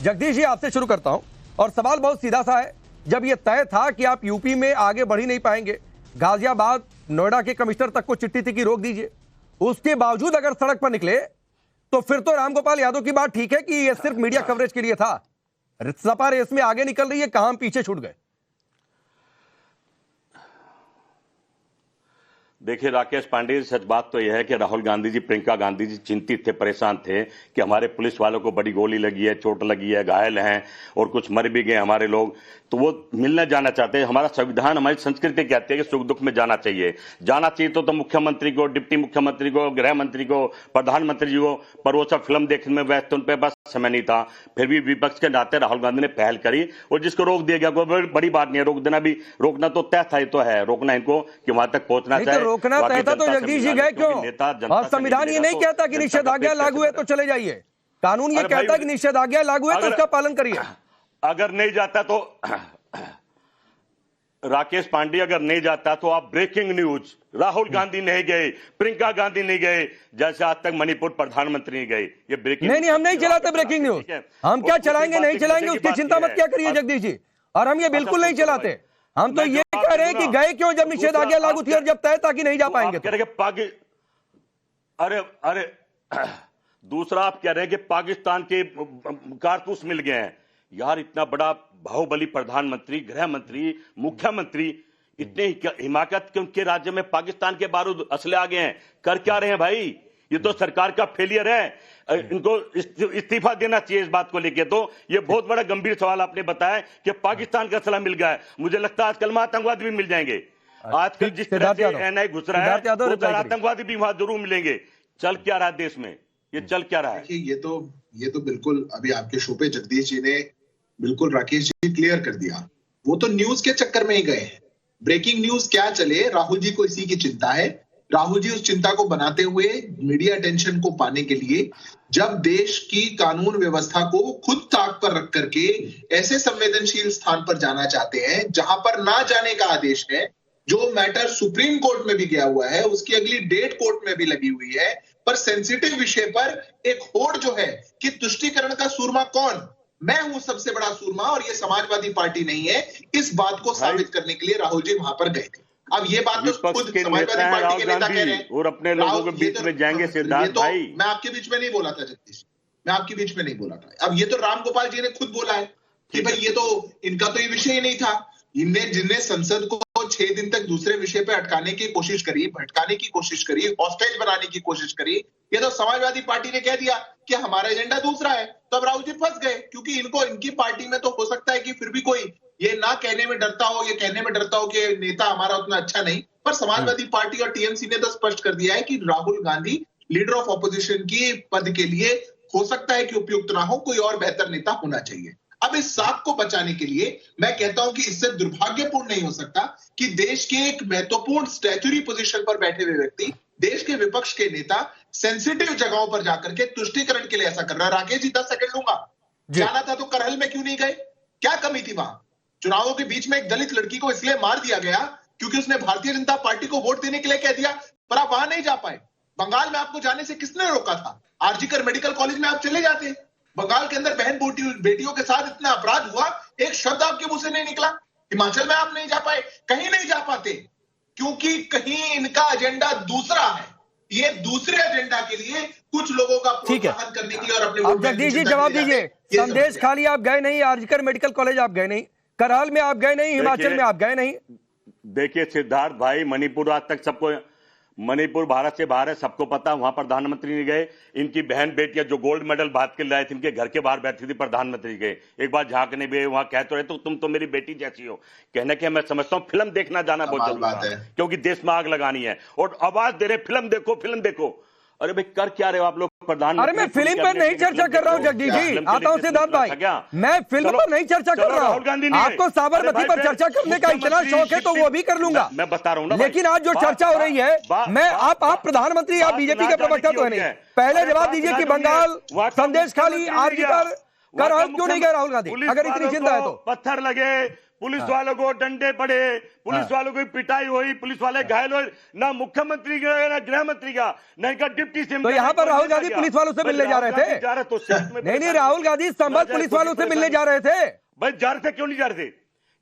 जगदीश जी, आपसे शुरू करता हूं और सवाल बहुत सीधा सा है। जब यह तय था कि आप यूपी में आगे बढ़ ही नहीं पाएंगे, गाजियाबाद नोएडा के कमिश्नर तक को चिट्ठी थी कि रोक दीजिए, उसके बावजूद अगर सड़क पर निकले तो फिर तो रामगोपाल यादव की बात ठीक है कि यह सिर्फ मीडिया कवरेज के लिए था। सपा रेस में आगे निकल रही है, कहां हम पीछे छूट गए? देखिए राकेश पांडे जी, सच बात तो यह है कि राहुल गांधी जी, प्रियंका गांधी जी चिंतित थे, परेशान थे कि हमारे पुलिस वालों को बड़ी गोली लगी है, चोट लगी है, घायल हैं और कुछ मर भी गए हमारे लोग, तो वो मिलना जाना चाहते हैं। हमारा संविधान, हमारी संस्कृति कहती है कि सुख दुख में जाना चाहिए। जाना चाहिए तो मुख्यमंत्री को, डिप्टी मुख्यमंत्री को, गृह मंत्री को, प्रधानमंत्री जी को, पर वो सब फिल्म देखने में व्यस्त, उन पर बस समय नहीं था। फिर भी विपक्ष के नाते राहुल गांधी ने पहल करी और जिसको रोक दिया गया, कोई बड़ी बात नहीं है। रोक देना भी, रोकना तो तय था, ये तो है, रोकना इनको कि वहां तक पहुंचना चाहिए। रोकना तय था तो जगदीश जी गए क्यों? और संविधान ये नहीं कहता कि निषेधाज्ञा लागू है तो चले जाइए, कानून ये कहता है कि निषेधाज्ञा लागू है तो उसका पालन करिए। अगर नहीं जाता तो राकेश पांडे, अगर नहीं जाता तो आप ब्रेकिंग न्यूज, राहुल गांधी नहीं गए, प्रियंका गांधी नहीं गए, जैसे आज तक मणिपुर प्रधानमंत्र नहीं गए, ये ब्रेकिंग नहीं, हम नहीं चलाते ब्रेकिंग न्यूज। हम क्या चलाएंगे, नहीं चलाएंगे, उसकी चिंता मत क्या करिए जगदीश जी। और हम ये बिल्कुल नहीं चलाते। हम तो ये कह रहे हैं कि गए क्यों जब निषेधाज्ञा लागू थी और जब तय था कि नहीं जा पाएंगे तो। अरे दूसरा आप कह रहे हैं कि पाकिस्तान के कारतूस मिल गए हैं। यार इतना बड़ा बाहुबली प्रधानमंत्री, गृह मंत्री, मुख्यमंत्री, इतने हिमाकत के उनके राज्य में पाकिस्तान के बारूद असले आ गए हैं, कर क्या रहे हैं भाई? ये तो सरकार का फेलियर है। इनको इस्तीफा देना चाहिए इस बात को लेके। तो ये बहुत बड़ा गंभीर सवाल आपने बताया कि पाकिस्तान का असला मिल गया है। मुझे लगता है आजकल में आतंकवादी भी मिल जाएंगे। आजकल जिस तरह से एनआई घुस रहा है, आतंकवादी भी वहां जरूर मिलेंगे। चल क्या रहा है देश में, ये चल क्या रहा है? ये तो बिल्कुल अभी आपके शो पे जगदीश जी ने बिल्कुल राकेश जी क्लियर कर दिया। वो तो न्यूज के चक्कर में ही गए हैं। ब्रेकिंग न्यूज क्या चले, राहुल जी को इसी की चिंता है। राहुल जी उस चिंता को बनाते हुए मीडिया अटेंशन को पाने के लिए जब देश की कानून व्यवस्था को खुद ताक पर रख करके ऐसे संवेदनशील स्थान पर जाना चाहते हैं जहां पर ना जाने का आदेश है, जो मैटर सुप्रीम कोर्ट में भी गया हुआ है, उसकी अगली डेट कोर्ट में भी लगी हुई है, पर सेंसिटिव विषय पर एक होड़ जो है कि तुष्टीकरण का सूरमा कौन, मैं हूं सबसे बड़ा सूरमा और ये समाजवादी पार्टी नहीं है, इस बात को साबित करने के लिए राहुल जी वहां पर गए थे। अब ये बात तो खुद समाजवादी पार्टी के नेता कह रहे हैं और अपने लोगों के बीच में जाएंगे सिद्धार्थ भाई। मैं आपके बीच में नहीं बोला था जगदीश, मैं आपके बीच में नहीं बोला था। अब ये तो रामगोपाल जी ने खुद बोला है कि भाई ये तो इनका तो ये विषय ही नहीं था। जिनने संसद को 6 दिन तक दूसरे विषय पे अटकाने की कोशिश करी, भटकाने की कोशिश करी, हॉस्टेज बनाने की कोशिश करी, ये तो समाजवादी पार्टी ने कह दिया कि हमारा एजेंडा दूसरा है। तो अब राहुल जी फंस गए, क्योंकि इनको इनकी पार्टी में तो हो सकता है कि फिर भी कोई ये ना कहने में डरता हो, ये कहने में डरता हो कि नेता हमारा उतना अच्छा नहीं, पर समाजवादी पार्टी और टीएमसी ने तो स्पष्ट कर दिया है कि Rahul Gandhi leader of opposition की पद के लिए हो सकता है कि उपयुक्त ना हो, कोई और बेहतर नेता होना चाहिए। अब इस साख को बचाने के लिए मैं कहता हूं कि इससे दुर्भाग्यपूर्ण नहीं हो सकता कि देश के एक महत्वपूर्ण स्टैच्यूरी पोजीशन पर बैठे हुए व्यक्ति, देश के विपक्ष के नेता सेंसिटिव जगहों पर जाकर के तुष्टीकरण के लिए ऐसा कर रहा है। राकेश जी 10 सेकंड लूंगा। जाना था तो करहल में क्यों नहीं गए? क्या कमी थी वहां? चुनावों के बीच में एक दलित लड़की को इसलिए मार दिया गया क्योंकि उसने भारतीय जनता पार्टी को वोट देने के लिए कह दिया, पर आप वहां नहीं जा पाए। बंगाल में आपको जाने से किसने रोका था? आरजीकर मेडिकल कॉलेज में आप चले जाते। बंगाल के अंदर बहन बेटियों के साथ इतना अपराध हुआ, एक शब्द आपके मुंह से नहीं निकला। हिमाचल में आप नहीं जा पाए, कहीं नहीं जा पाते क्योंकि कहीं इनका एजेंडा दूसरा है। ये दूसरे एजेंडा के लिए कुछ लोगों का प्रोत्साहन करने के लिए और अपने जगदीश जी जवाब दीजिए। संदेश खाली आप गए नहीं, आरजीकर मेडिकल कॉलेज आप गए नहीं, करहल में आप गए नहीं, हिमाचल में आप गए नहीं। देखिए सिद्धार्थ भाई, मणिपुर आज तक सबको, मणिपुर भारत से बाहर है, सबको पता, वहां प्रधानमंत्री नहीं गए। इनकी बहन बेटियां जो गोल्ड मेडल बात के लाए थे, इनके घर के बाहर बैठी थी, प्रधानमंत्री गए एक बार झांकने भी, वहां कह तो रहे तो तुम तो मेरी बेटी जैसी हो। कहने के मैं समझता हूं फिल्म देखना जाना बहुत जरूरी है क्योंकि देश में आग लगानी है और आवाज दे रहे फिल्म देखो, फिल्म देखो। अरे भाई कर क्या रहे हो आप लोग? प्रधानमंत्री, अरे मैं फिल्म पर नहीं चर्चा कर रहा हूं जगदीश जी, आता हूं सिद्धार्थ भाई, मैं फिल्म पर नहीं चर्चा कर रहा हूं। आपको साबरमती पर चर्चा करने का इतना शौक है तो वो भी कर लूंगा, मैं बता रहा हूं ना। लेकिन आज जो चर्चा हो रही है, मैं आप प्रधानमंत्री, आप बीजेपी के प्रवक्ता तो है नहीं, पहले जवाब दीजिए कि बंगाल, संदेश खाली, आरजीकर, करहल क्यों नहीं गए राहुल गांधी? अगर इतनी चिंता है तो पत्थर लगे, पुलिस वालों को डंडे पड़े, पुलिस वालों की पिटाई हुई, पुलिस वाले घायल हुए, ना मुख्यमंत्री का ना गृह मंत्री का ना इनका डिप्टी सीएम। तो यहाँ पर राहुल गांधी पुलिस वालों से मिलने जा रहे थे? नहीं, राहुल गांधी संभल पुलिस वालों से मिलने जा रहे थे। भाई जा रहे थे, क्यों नहीं जा रहे थे?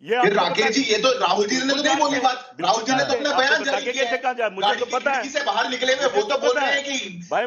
ये राकेश जी, ये तो राहुल जी ने तो नहीं बोली बात। राहुल जी ने तो अपना बयान जारी किया है। मुझे तो पता है से बाहर निकले हुए वो तो बोल रहे हैं कि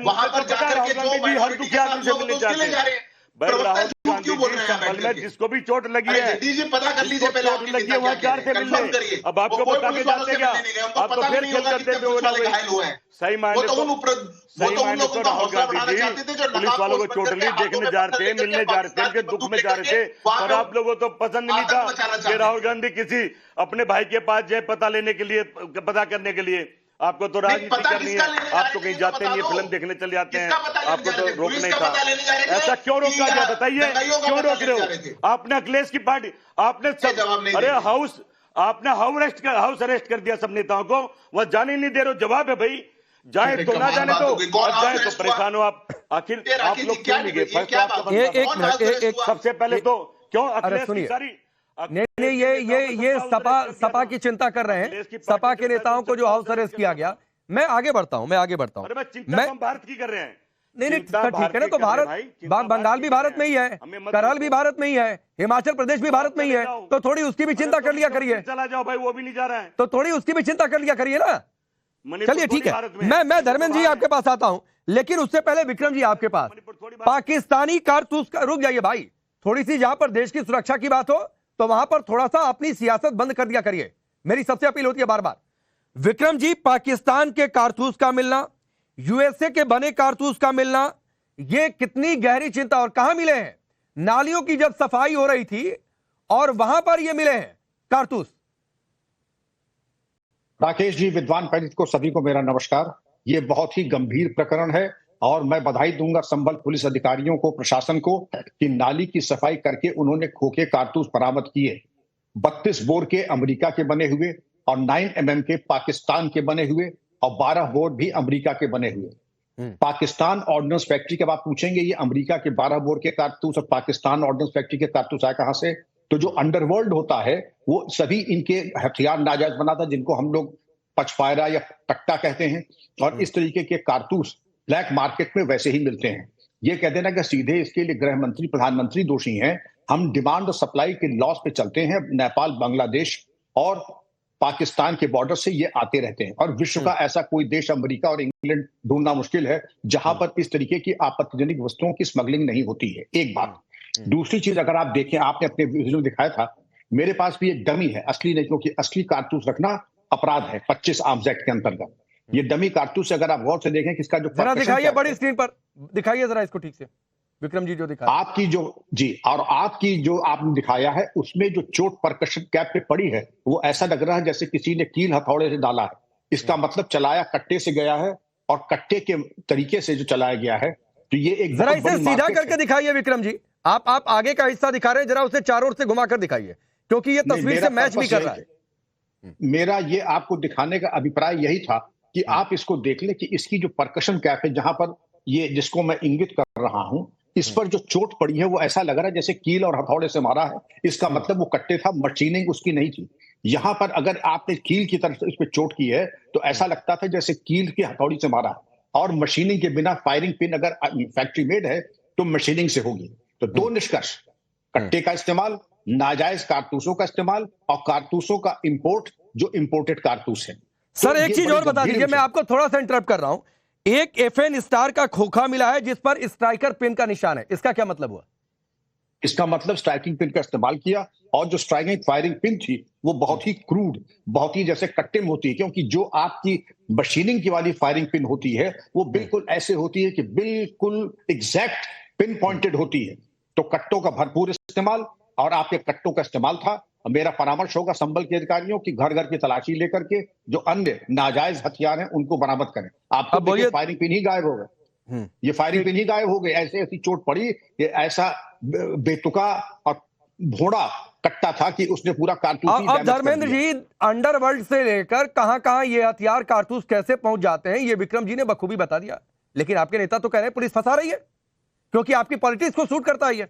वहां पर जाकर के जो हर दुखिया आदमी से मिलने जा रहे हैं। राहुल गांधी संभल में जिसको भी चोट लगी है, पता कर लीजिए पहले, चोट लगी है वहां कार से मिलने। अब आपको बता के जाते क्या? आप तो फिर खेल करते थे। सही मायने तो राहुल गांधी जी पुलिस वालों को चोट ली देखने जा रहे थे, मिलने जा रहे थे, उनके दुख में जा रहे थे। और आप लोगों को तो पसंद नहीं था कि राहुल गांधी किसी अपने भाई के पास जाए पता लेने के लिए, पता करने के लिए। आपको तो राजनीति करनी है, आप तो कहीं जाते नहीं, फिल्म देखने चले जाते हैं, आपको तो रोक नहीं था। ऐसा क्यों रोका गया बताइए, क्यों रोक रहे हो? आपने अखिलेश की पार्टी, आपने सब, अरे आपने हाउस अरेस्ट कर दिया सब नेताओं को, वह जाने नहीं दे रहे। जवाब है भाई, जाए तो ना जाने दो, और जाए तो परेशान हो आप। आखिर आप लोग क्यों नहीं गए? एक सबसे पहले तो क्यों अखिलेश की सारी नहीं, ये सपा की चिंता कर रहे हैं, सपा के नेताओं को जो हाउस अरेस्ट किया गया। मैं आगे बढ़ता हूं। मैं भारत की कर रहे हैं। नहीं, ठीक है ना, तो भारत, बंगाल भी भारत में ही है, केरल भी भारत में ही है, हिमाचल प्रदेश भी भारत में ही है, तो थोड़ी उसकी भी चिंता कर लिया करिए। चला जाओ भाई, वो भी नहीं जा रहा है, तो थोड़ी उसकी भी चिंता कर लिया करिए ना। चलिए ठीक है, मैं धर्मेंद्र जी आपके पास आता हूं, लेकिन उससे पहले विक्रम जी आपके पास पाकिस्तानी कारतूस का, रुक जाइए भाई, थोड़ी सी जहां पर देश की सुरक्षा की बात हो तो वहां पर थोड़ा सा अपनी सियासत बंद कर दिया करिए। मेरी सबसे अपील होती है बार बार। विक्रम जी, पाकिस्तान के कारतूस का मिलना, यूएसए के बने कारतूस का मिलना, यह कितनी गहरी चिंता, और कहां मिले हैं? नालियों की जब सफाई हो रही थी और वहां पर ये मिले हैं कारतूस। राकेश जी, विद्वान पंडित को सभी को मेरा नमस्कार। ये बहुत ही गंभीर प्रकरण है और मैं बधाई दूंगा संभल पुलिस अधिकारियों को, प्रशासन को, कि नाली की सफाई करके उन्होंने खोखे कारतूस बरामद किए। 32 बोर के अमेरिका के बने हुए और 9 mm के पाकिस्तान के बने हुए और 12 बोर भी अमेरिका के बने हुए। पाकिस्तान ऑर्डिनेंस फैक्ट्री के आप पूछेंगे ये अमेरिका के 12 बोर के कारतूस और पाकिस्तान ऑर्डिनेंस फैक्ट्री के कारतूस आए कहां से? तो जो अंडरवर्ल्ड होता है वो सभी इनके हथियार नाजायज बनाता, जिनको हम लोग पचपायरा या टक्का कहते हैं, और इस तरीके के कारतूस ब्लैक मार्केट में वैसे ही मिलते हैं। ये कह देना कि सीधे इसके लिए गृह मंत्री, प्रधानमंत्री दोषी हैं। हम डिमांड और सप्लाई के लॉस पे चलते हैं। नेपाल, बांग्लादेश और पाकिस्तान के बॉर्डर से ये आते रहते हैं, और विश्व का ऐसा कोई देश, अमेरिका और इंग्लैंड, ढूंढना मुश्किल है जहां पर इस तरीके की आपत्तिजनक वस्तुओं की स्मगलिंग नहीं होती है। एक बात। दूसरी चीज, अगर आप देखें, आपने अपने वीडियो में दिखाया था, मेरे पास भी एक डमी है, असली नहीं, क्योंकि असली कारतूस रखना अपराध है 25 आर्म्स एक्ट के अंतर्गत। ये डमी कारतूस अगर आप गौर से देखें किसका जो, जरा दिखाइए बड़ी स्क्रीन पर, दिखाइए जरा इसको ठीक से विक्रम जी, जो दिखा आपकी जो जी, और आपकी जो आपने दिखाया है उसमें जो चोट परकशन कैप पे पड़ी है वो ऐसा लग रहा है जैसे किसी ने कील हथौड़े से डाला है। इसका मतलब चलाया कट्टे से गया है, और कट्टे के तरीके से जो चलाया गया है। तो ये एक, जरा इसे सीधा करके दिखाइए विक्रम जी, आप आगे का हिस्सा दिखा रहे हैं, जरा उसे चारों ओर से घुमाकर दिखाइए, क्योंकि ये तस्वीर से मैच भी कर रहा है। मेरा ये आपको दिखाने का अभिप्राय यही था कि आप इसको देख लें कि इसकी जो परकशन कैप है, जहां पर ये, जिसको मैं इंगित कर रहा हूं, इस पर जो चोट पड़ी है वो ऐसा लग रहा है जैसे कील और हथौड़े से मारा है। इसका मतलब वो कट्टे था, मशीनिंग उसकी नहीं थी। यहां पर अगर आपने कील की तरफ से इस पर चोट की है तो ऐसा लगता था जैसे कील की हथौड़ी से मारा है, और मशीनिंग के बिना फायरिंग पिन अगर फैक्ट्री मेड है तो मशीनिंग से होगी। तो दो निष्कर्ष, कट्टे का इस्तेमाल, नाजायज कारतूसों का इस्तेमाल, और कारतूसों का इंपोर्ट जो इंपोर्टेड कारतूस है। सर एक चीज और बता दीजिए, मैं आपको थोड़ा सा इंटरप्ट कर रहा हूं। एक FN स्टार का खोखा मिला है जिस पर स्ट्राइकर पिन का निशान है, इसका क्या मतलब हुआ? इसका मतलब स्ट्राइकिंग पिन का इस्तेमाल किया, और जो स्ट्राइकिंग फायरिंग पिन थी वो बहुत ही क्रूड, बहुत ही जैसे कट्टे में होती है, क्योंकि जो आपकी मशीनिंग की वाली फायरिंग पिन होती है वो बिल्कुल ऐसे होती है कि बिल्कुल एग्जैक्ट पिन पॉइंटेड होती है। तो कट्टों का भरपूर इस्तेमाल, और आपके कट्टों का इस्तेमाल था। मेरा परामर्श होगा संबल के अधिकारियों की घर घर की तलाशी लेकर के जो अन्य नाजायज हथियार हैं उनको बरामद करें। आपको ये फायरिंग पिन ही गायब हो गए, ये फायरिंग पिन ही गायब हो गई। ऐसे ऐसी चोट पड़ी कि ऐसा बेतुका और भोड़ा कट्टा था कि उसने पूरा कारतूस। अब धर्मेंद्र जी, अंडरवर्ल्ड से लेकर कहां कहां ये हथियार कारतूस कैसे पहुंच जाते हैं ये विक्रम जी ने बखूबी बता दिया, लेकिन आपके नेता तो कह रहे हैं पुलिस फंसा रही है, क्योंकि आपकी पॉलिटिक्स को सूट करता है ये।